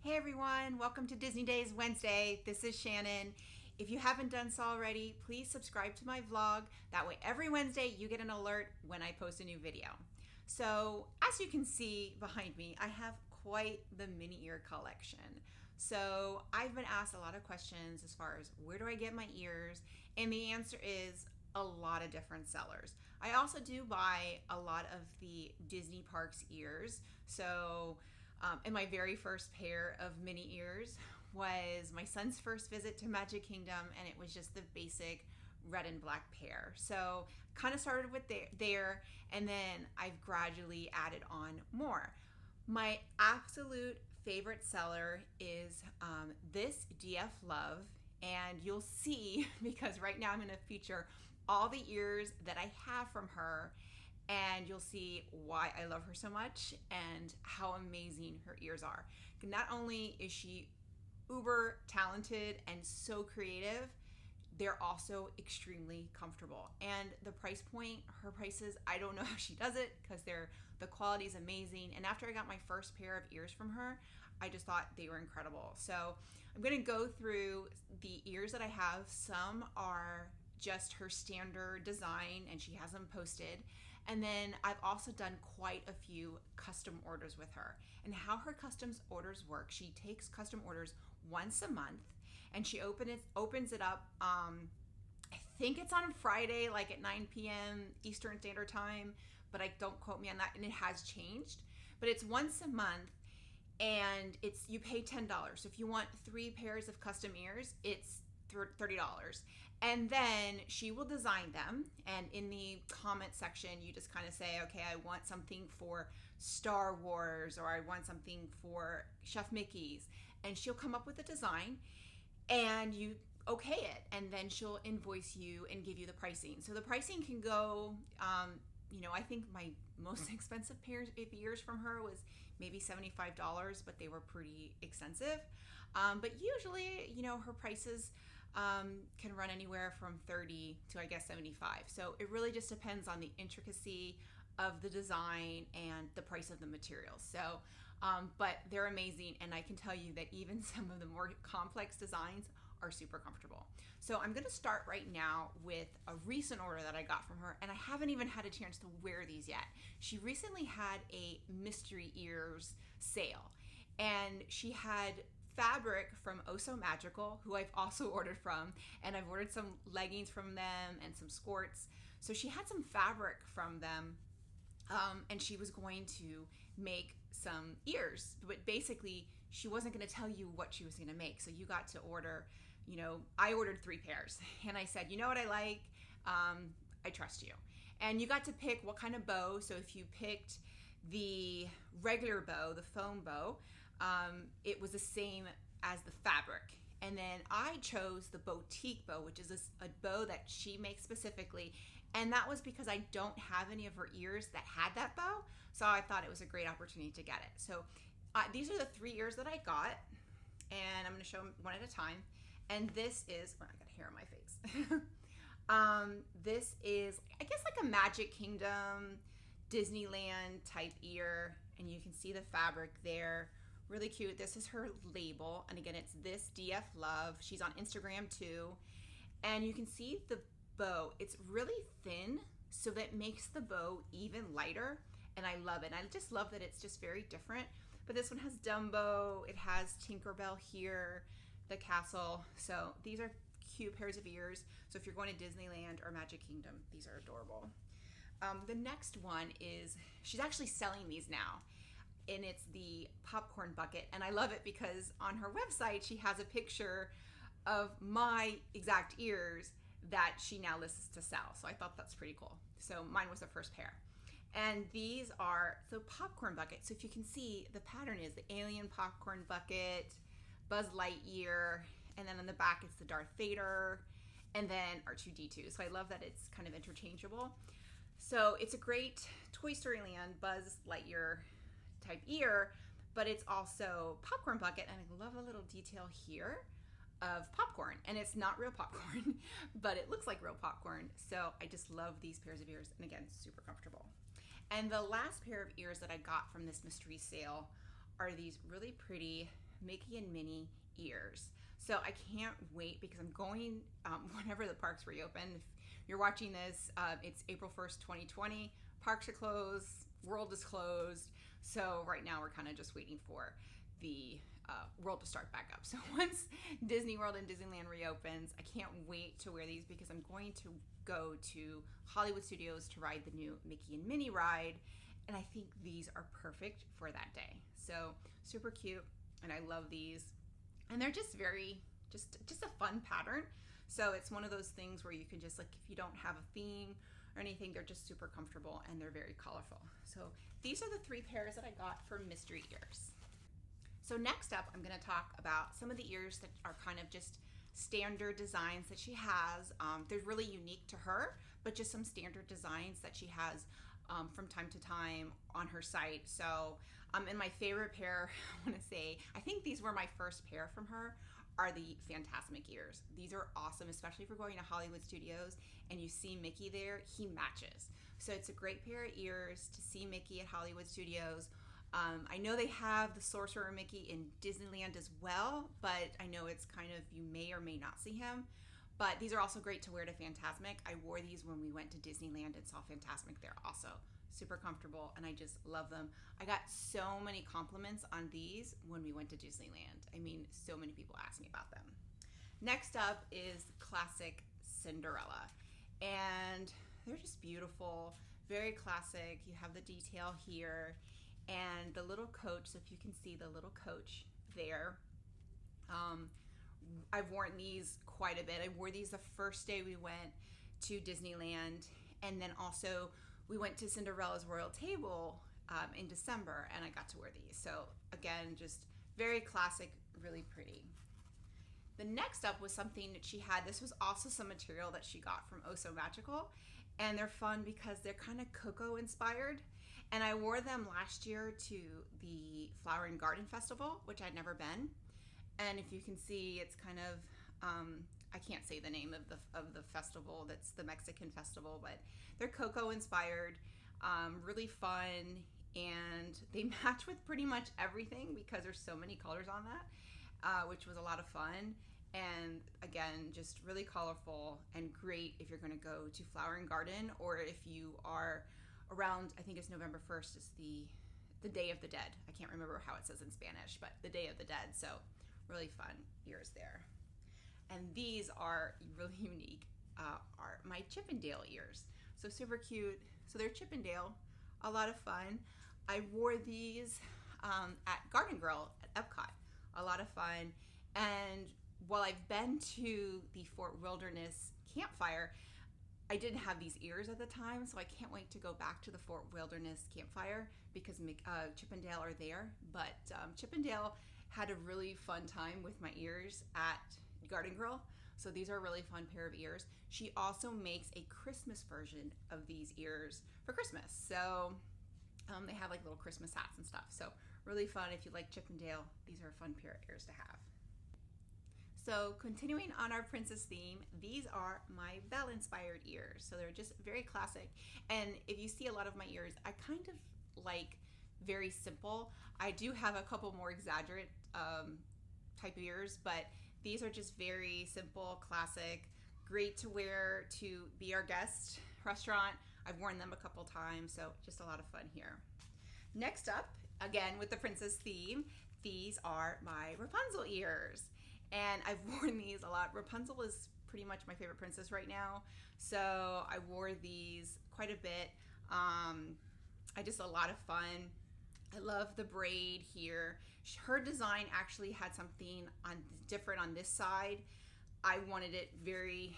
Hey everyone, welcome to Disney Days Wednesday. This is Shannon. If you haven't done so already, please subscribe to my vlog. That way every Wednesday you get an alert when I post a new video. So as you can see behind me, I have quite the Minnie ear collection. So I've been asked a lot of questions as far as where do I get my ears? And the answer is a lot of different sellers. I also do buy a lot of the Disney Parks ears. So and my very first pair of Minnie ears was my son's first visit to Magic Kingdom, and it was just the basic red and black pair. So kind of started with there, and then I've gradually added on more. My absolute favorite seller is ThisDFLove, and you'll see because right now I'm going to feature all the ears that I have from her, and you'll see why I love her so much and how amazing her ears are. Not only is she uber talented and so creative, they're also extremely comfortable. And the price point, her prices, I don't know how she does it because the quality is amazing. And after I got my first pair of ears from her, I just thought they were incredible. So I'm gonna go through the ears that I have. Some are just her standard design and she has them posted. And then I've also done quite a few custom orders with her. And how her custom orders work, she takes custom orders once a month and she opens it up, I think it's on Friday, like at 9 p.m. Eastern Standard Time, but don't quote me on that, and it has changed. But it's once a month and you pay $10. So if you want 3 pairs of custom ears, it's $30. And then she will design them, and in the comment section you just kind of say, okay, I want something for Star Wars, or I want something for Chef Mickey's, and she'll come up with a design and you okay it, and then she'll invoice you and give you the pricing. So the pricing can go, I think my most expensive pairs of ears from her was maybe $75, but they were pretty expensive. But usually, her prices can run anywhere from $30 to, I guess, $75. So it really just depends on the intricacy of the design and the price of the materials. So, but they're amazing, and I can tell you that even some of the more complex designs are super comfortable. So I'm gonna start right now with a recent order that I got from her, and I haven't even had a chance to wear these yet. She recently had a mystery ears sale, and she had fabric from Oh So Magical, who I've also ordered from, and I've ordered some leggings from them and some skirts. So she had some fabric from them, and she was going to make some ears, but basically she wasn't going to tell you what she was going to make. So you got to order, I ordered 3 pairs, and I said, you know what I like? I trust you. And you got to pick what kind of bow. So if you picked the regular bow, the foam bow, it was the same as the fabric. And then I chose the boutique bow, which is a bow that she makes specifically. And that was because I don't have any of her ears that had that bow. So I thought it was a great opportunity to get it. So these are the 3 ears that I got, and I'm going to show them one at a time. And this is, I got hair on my face. This is, I guess, like a Magic Kingdom, Disneyland type ear. And you can see the fabric there. Really cute. This is her label, and again, it's ThisDFLove. She's on Instagram too, and you can see the bow. It's really thin, so that makes the bow even lighter, and I love it. And I just love that it's just very different. But this one has Dumbo. It has Tinkerbell here, the castle. So these are cute pairs of ears. So if you're going to Disneyland or Magic Kingdom, these are adorable. The next one is, she's actually selling these now, and it's the popcorn bucket. And I love it because on her website, she has a picture of my exact ears that she now lists to sell. So I thought that's pretty cool. So mine was the first pair. And these are the popcorn bucket. So if you can see, the pattern is the alien popcorn bucket, Buzz Lightyear, and then on the back, it's the Darth Vader, and then R2-D2. So I love that it's kind of interchangeable. So it's a great Toy Story Land Buzz Lightyear type ear, but it's also popcorn bucket, and I love a little detail here of popcorn, and it's not real popcorn, but it looks like real popcorn. So I just love these pairs of ears, and again, super comfortable. And the last pair of ears that I got from this mystery sale are these really pretty Mickey and Minnie Ears. So I can't wait because I'm going whenever the parks reopen. If you're watching this, it's April 1st, 2020. Parks are closed, world is closed. So right now we're kind of just waiting for the world to start back up. So once Disney World and Disneyland reopens, I can't wait to wear these because I'm going to go to Hollywood Studios to ride the new Mickey and Minnie ride. And I think these are perfect for that day. So super cute, and I love these. And they're just very, just a fun pattern. So it's one of those things where you can just, like, if you don't have a theme or anything, they're just super comfortable and they're very colorful. So these are the 3 pairs that I got from Mystery Ears. So next up, I'm gonna talk about some of the ears that are kind of just standard designs that she has. They're really unique to her, but just some standard designs that she has from time to time on her site. So, and my favorite pair, I wanna say, I think these were my first pair from her, are the Fantasmic ears. These are awesome, especially if you're going to Hollywood Studios and you see Mickey there, he matches. So it's a great pair of ears to see Mickey at Hollywood Studios. I know they have the Sorcerer Mickey in Disneyland as well, but I know it's kind of, you may or may not see him. But these are also great to wear to Fantasmic. I wore these when we went to Disneyland and saw Fantasmic there also. Super comfortable, and I just love them. I got so many compliments on these when we went to Disneyland. I mean, so many people asked me about them. Next up is classic Cinderella, and they're just beautiful, very classic. You have the detail here, and the little coach, so if you can see the little coach there. I've worn these quite a bit. I wore these the first day we went to Disneyland, and then also we went to Cinderella's Royal Table in December, and I got to wear these. So again, just very classic, really pretty. The next up was something that she had. This was also some material that she got from Oh So Magical, and they're fun because they're kind of Coco inspired. And I wore them last year to the Flower and Garden Festival, which I'd never been. And if you can see, it's kind of, I can't say the name of the festival, that's the Mexican festival, but they're Coco inspired, really fun, and they match with pretty much everything because there's so many colors on that, which was a lot of fun. And again, just really colorful and great if you're gonna go to Flower and Garden, or if you are around, I think it's November 1st, is the Day of the Dead. I can't remember how it says in Spanish, but the Day of the Dead. So really fun ears there. And these are really unique, are my Chippendale ears. So super cute. So they're Chippendale, a lot of fun. I wore these at Garden Grill at Epcot, a lot of fun. And while I've been to the Fort Wilderness campfire, I didn't have these ears at the time, so I can't wait to go back to the Fort Wilderness campfire because Chippendale are there. But Chippendale had a really fun time with my ears at Garden Grill, so these are a really fun pair of ears. She also makes a Christmas version of these ears for Christmas, so they have like little Christmas hats and stuff. So really fun if you like Chippendale. These are a fun pair of ears to have. So continuing on our princess theme, these are my Belle inspired ears. So they're just very classic. And if you see a lot of my ears, I kind of like very simple. I do have a couple more exaggerate type of ears, but these are just very simple, classic, great to wear to Be Our Guest restaurant. I've worn them a couple times, so just a lot of fun here. Next up, again with the princess theme, these are my Rapunzel ears. And I've worn these a lot. Rapunzel is pretty much my favorite princess right now, so I wore these quite a bit. I just a lot of fun. I love the braid here. Her design actually had something different on this side. I wanted it very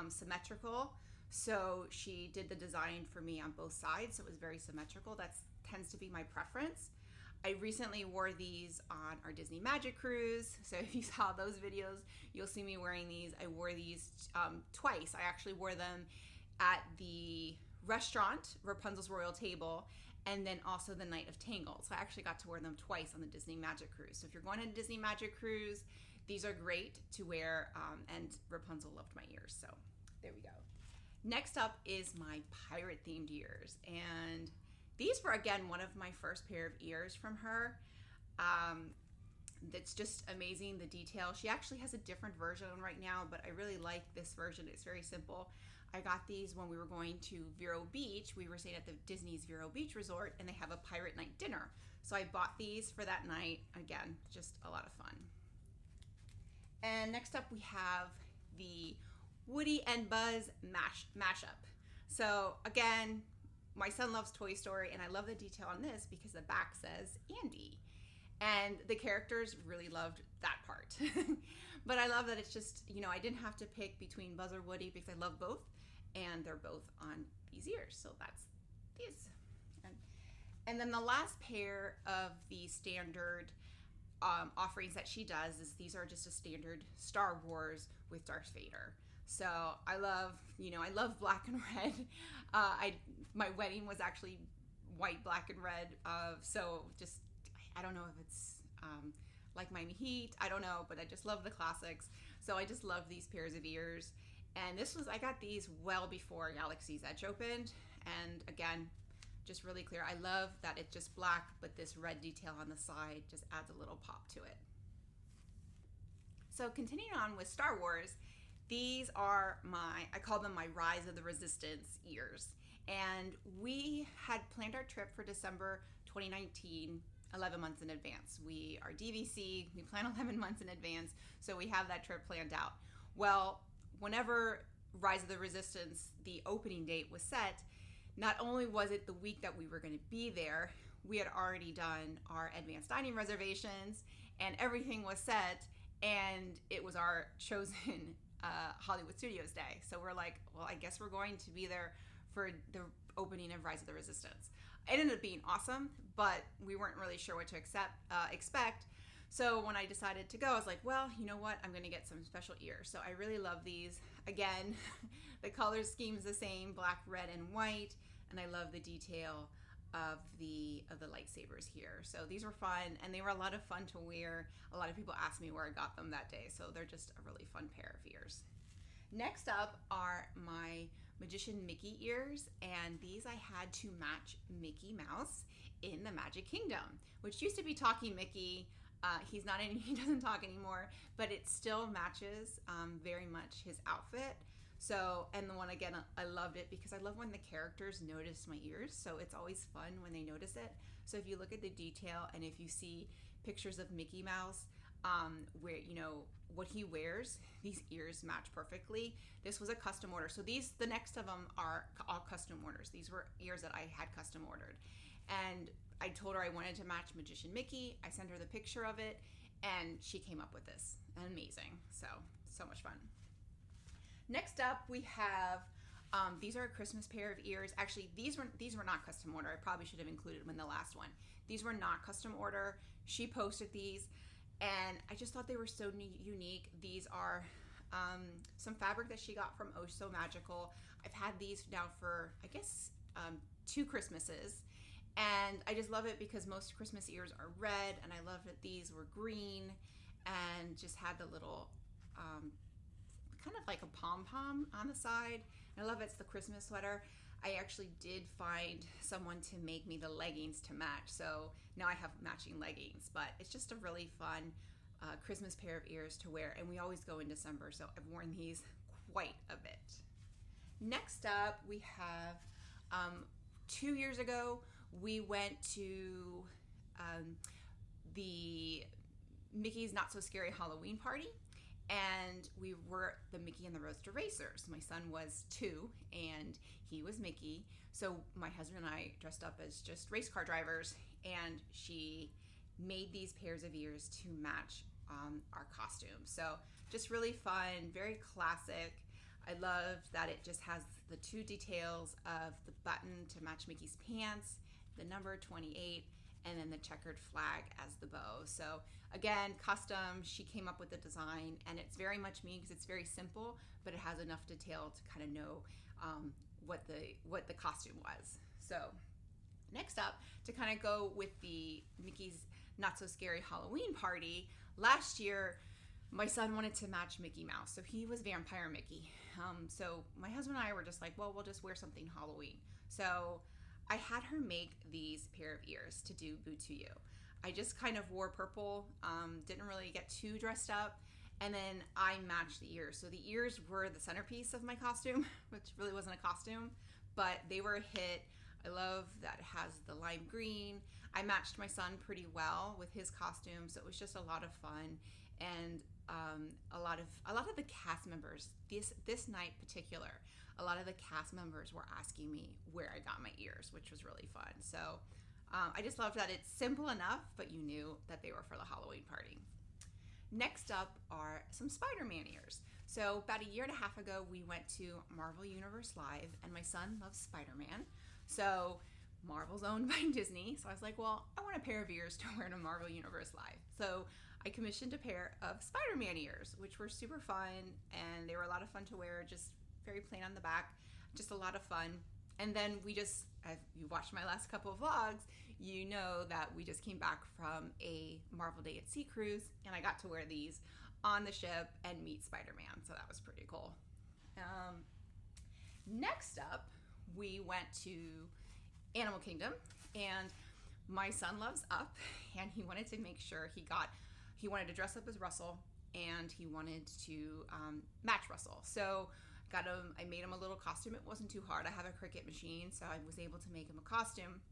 symmetrical, so she did the design for me on both sides, so it was very symmetrical. That tends to be my preference. I recently wore these on our Disney Magic Cruise, so if you saw those videos, you'll see me wearing these. I wore these twice. I actually wore them at the restaurant, Rapunzel's Royal Table, and then also the night of Tangled. So I actually got to wear them twice on the Disney Magic Cruise. So if you're going on a Disney Magic Cruise, these are great to wear, and Rapunzel loved my ears, so there we go. Next up is my pirate themed ears, and these were, again, one of my first pair of ears from her. That's just amazing, the detail. She actually has a different version right now, but I really like this version. It's very simple. I got these when we were going to Vero Beach. We were staying at the Disney's Vero Beach Resort, and they have a pirate night dinner. So I bought these for that night. Again, just a lot of fun. And next up we have the Woody and Buzz mashup. So again, my son loves Toy Story, and I love the detail on this because the back says Andy. And the characters really loved that part. But I love that it's just, I didn't have to pick between Buzz or Woody because I love both. And they're both on these ears. So that's these. And then the last pair of the standard offerings that she does is these are just a standard Star Wars with Darth Vader. So I love black and red. My wedding was actually white, black, and red. So just, I don't know if it's like Miami Heat. I don't know, but I just love the classics. So I just love these pairs of ears. And I got these well before Galaxy's Edge opened. And again, just really clear. I love that it's just black, but this red detail on the side just adds a little pop to it. So continuing on with Star Wars, these are I call them my Rise of the Resistance ears. And we had planned our trip for December 2019 11 months in advance. We are DVC, we plan 11 months in advance, so we have that trip planned out. Well, whenever Rise of the Resistance, the opening date was set, not only was it the week that we were going to be there, we had already done our advanced dining reservations and everything was set, and it was our chosen Hollywood Studios day. So we're like, well, I guess we're going to be there for the opening of Rise of the Resistance. It ended up being awesome, but we weren't really sure what to expect. So when I decided to go, I was like, well, you know what? I'm going to get some special ears. So I really love these. Again, the color scheme is the same, black, red, and white. And I love the detail of the lightsabers here. So these were fun, and they were a lot of fun to wear. A lot of people asked me where I got them that day. So they're just a really fun pair of ears. Next up are my Magician Mickey ears, and these I had to match Mickey Mouse in the Magic Kingdom, which used to be Talking Mickey. He doesn't talk anymore, but it still matches very much his outfit. So, and the one again, I loved it because I love when the characters notice my ears. So it's always fun when they notice it. So if you look at the detail and if you see pictures of Mickey Mouse, where what he wears, these ears match perfectly. This was a custom order. So the next of them are all custom orders. These were ears that I had custom ordered. And I told her I wanted to match Magician Mickey. I sent her the picture of it, and she came up with this. Amazing. So much fun. Next up, we have, these are a Christmas pair of ears. Actually, these were not custom order. I probably should have included them in the last one. These were not custom order. She posted these, and I just thought they were so unique. These are some fabric that she got from Oh So Magical. I've had these now for, I guess, 2 Christmases. And I just love it because most Christmas ears are red, and I love that these were green and just had the little kind of like a pom-pom on the side. And I love it's the Christmas sweater. I actually did find someone to make me the leggings to match, so now I have matching leggings. But it's just a really fun Christmas pair of ears to wear, and we always go in December, so I've worn these quite a bit. Next up, we have 2 years ago, we went to the Mickey's Not So Scary Halloween party, and we were the Mickey and the Roadster Racers. My son was 2, and he was Mickey. So my husband and I dressed up as just race car drivers, and she made these pairs of ears to match our costumes. So just really fun, very classic. I love that it just has the 2 details of the button to match Mickey's pants, the number 28, and then the checkered flag as the bow. So again, custom. She came up with the design, and it's very much me because it's very simple, but it has enough detail to kind of know what the costume was. So next up, to kind of go with the Mickey's Not So Scary Halloween party, last year my son wanted to match Mickey Mouse, so he was Vampire Mickey. So my husband and I were just like, well, we'll just wear something Halloween. So I had her make these pair of ears to do Boo to You. I just kind of wore purple, didn't really get too dressed up. And then I matched the ears. So the ears were the centerpiece of my costume, which really wasn't a costume, but they were a hit. I love that it has the lime green. I matched my son pretty well with his costume, so it was just a lot of fun. And a lot of the cast members, this night particular, a lot of the cast members were asking me where I got my ears, which was really fun. So I just love that it's simple enough, but you knew that they were for the Halloween party. Next up are some SpiderMan ears. So about a year and a half ago, we went to Marvel Universe Live, and my son loves Spider-Man. So Marvel's owned by Disney. So I was like, well, I want a pair of ears to wear to Marvel Universe Live. So I commissioned a pair of Spider-Man ears, which were super fun, and they were a lot of fun to wear, just very plain on the back, just a lot of fun. And then if you watched my last couple of vlogs, you know that we just came back from a Marvel Day at Sea cruise, and I got to wear these on the ship and meet Spider-Man, so that was pretty cool. Next up, we went to Animal Kingdom, and my son loves Up, and he wanted to make sure he wanted to dress up as Russell, and he wanted to match Russell. So I made him a little costume. It wasn't too hard. I have a Cricut machine, so I was able to make him a costume.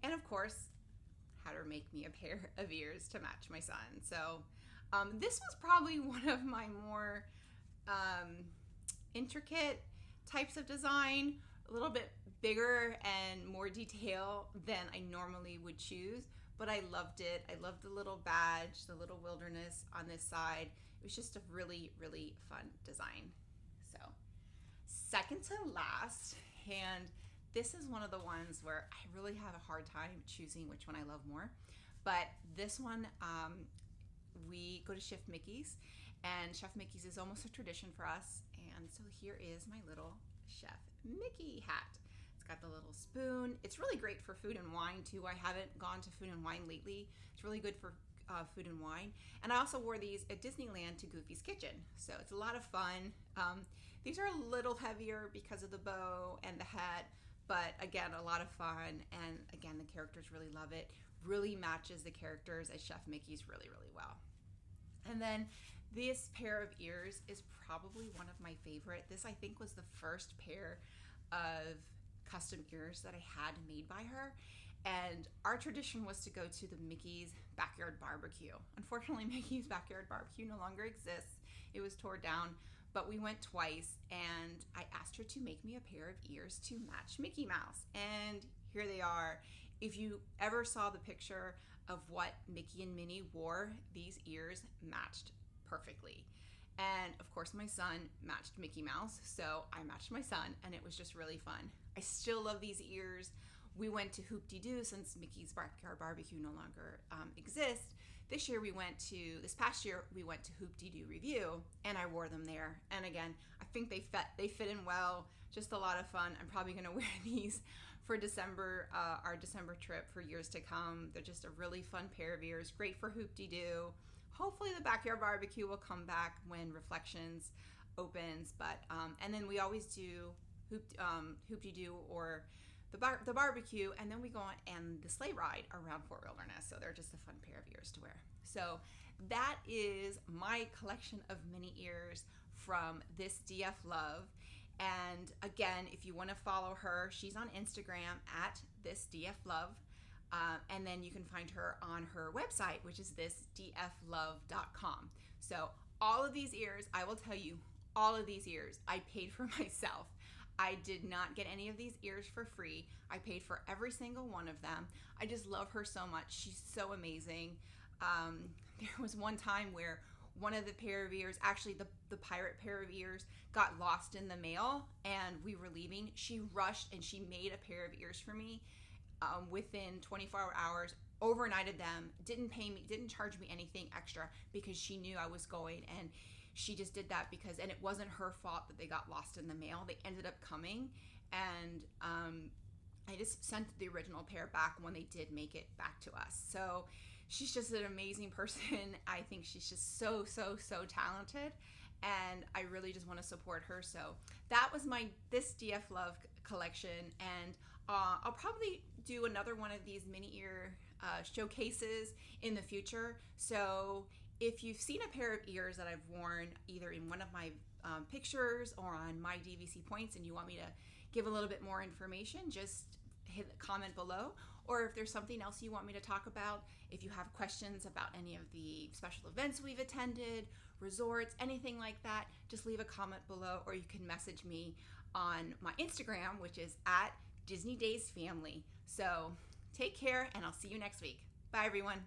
And of course, had her make me a pair of ears to match my son. So this was probably one of my more intricate types of design, a little bit bigger and more detail than I normally would choose, but I loved it. I loved the little badge, the little wilderness on this side. It was just a really, really fun design. So second to last, and this is one of the ones where I really have a hard time choosing which one I love more, but this one, we go to Chef Mickey's, and Chef Mickey's is almost a tradition for us, and so here is my little Chef Mickey hat. It's got the little spoon. It's really great for food and wine too. I haven't gone to food and wine lately. It's really good for food and wine. And I also wore these at Disneyland to Goofy's Kitchen, so it's a lot of fun. These are a little heavier because of the bow and the hat, but again, a lot of fun. And again, the characters really love it. Really matches the characters at Chef Mickey's really, really well. And then this pair of ears is probably one of my favorite. This, I think, was the first pair of custom ears that I had made by her. And our tradition was to go to the Mickey's Backyard Barbecue. Unfortunately, Mickey's Backyard Barbecue no longer exists. It was torn down, but we went twice, and I asked her to make me a pair of ears to match Mickey Mouse. And here they are. If you ever saw the picture of what Mickey and Minnie wore, these ears matched perfectly. And of course, my son matched Mickey Mouse, so I matched my son, and it was just really fun. I still love these ears. We went to Hoop-Dee-Doo since Mickey's Backyard Barbecue no longer exists. This past year, we went to Hoop-Dee-Doo Review, and I wore them there. And again, I think they fit in well. Just a lot of fun. I'm probably going to wear these for December, our December trip for years to come. They're just a really fun pair of ears. Great for Hoop-Dee-Doo. Hopefully the Backyard Barbecue will come back when Reflections opens. But and then we always do Hoop-Dee-Doo or the barbecue, and then we go on and the sleigh ride around Fort Wilderness. So they're just a fun pair of ears to wear. So that is my collection of mini ears from ThisDFLove. And again, if you want to follow her, she's on Instagram at ThisDFLove. And then you can find her on her website, which is ThisDFLove.com. So all of these ears, I will tell you, all of these ears I paid for myself. I did not get any of these ears for free. I paid for every single one of them. I just love her so much. She's so amazing. There was one time where one of the pair of ears, actually the pirate pair of ears, got lost in the mail, and we were leaving. She rushed and she made a pair of ears for me within 24 hours, overnighted them, didn't pay me, didn't charge me anything extra because she knew I was going, and she just did that and it wasn't her fault that they got lost in the mail. They ended up coming, and I just sent the original pair back when they did make it back to us. So she's just an amazing person. I think she's just so talented, and I really just want to support her. So that was my ThisDFLove collection, and I'll probably do another one of these mini ear showcases in the future. So if you've seen a pair of ears that I've worn either in one of my pictures or on my DVC points and you want me to give a little bit more information, just hit a comment below. Or if there's something else you want me to talk about, if you have questions about any of the special events we've attended, resorts, anything like that, just leave a comment below, or you can message me on my Instagram, which is @DisneyDaysFamily. So take care, and I'll see you next week. Bye, everyone.